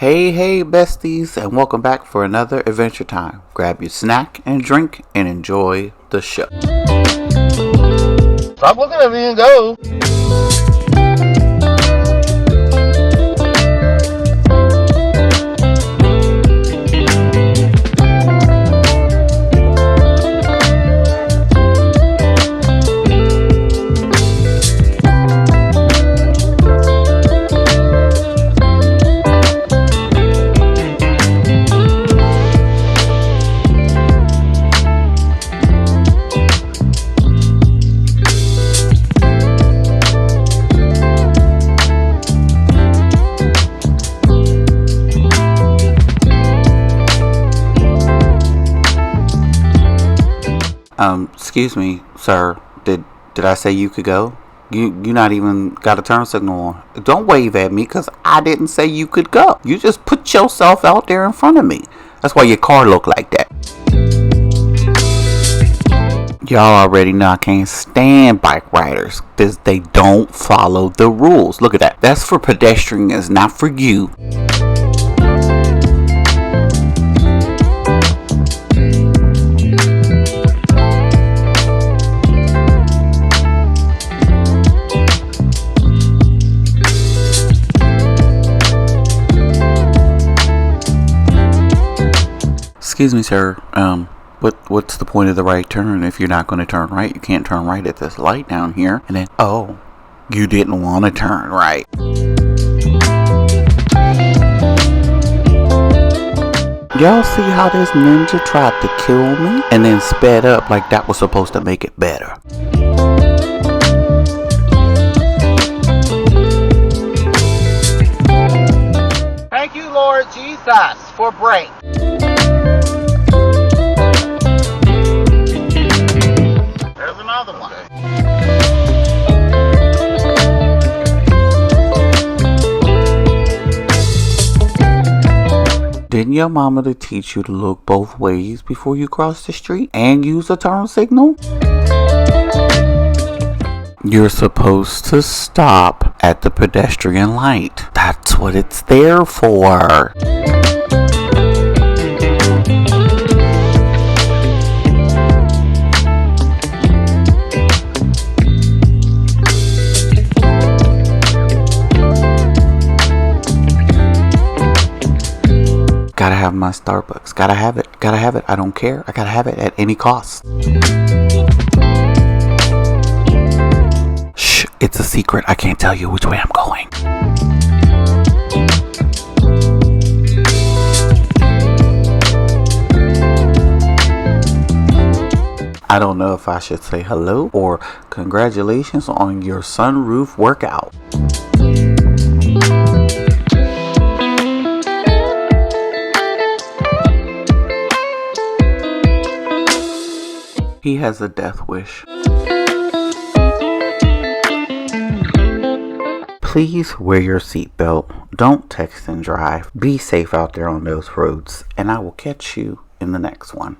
Hey besties, and welcome back for another Adventure Time. Grab your snack and drink and enjoy the show. Stop looking at me and go. Excuse me, sir. Did I say you could go? You not even got a turn signal on. Don't wave at me, cause I didn't say you could go. You just put yourself out there in front of me. That's why your car look like that. Y'all already know I can't stand bike riders because they don't follow the rules. Look at that. That's for pedestrians, not for you. Excuse me, sir. What's the point of the right turn if you're not going to turn right? You can't turn right at this light down here. And then, oh, you didn't want to turn right. Y'all see how this ninja tried to kill me and then sped up like that was supposed to make it better? Thank you, Lord Jesus, for break. There's another one. Didn't your mama to teach you to look both ways before you cross the street and use a turn signal? You're supposed to stop at the pedestrian light. That's what it's there for. Gotta have my Starbucks. Gotta have it. Gotta have it. I don't care. I gotta have it at any cost. Shh. It's a secret. I can't tell you which way I'm going. I don't know if I should say hello or congratulations on your sunroof workout. He has a death wish. Please wear your seatbelt. Don't text and drive. Be safe out there on those roads. And I will catch you in the next one.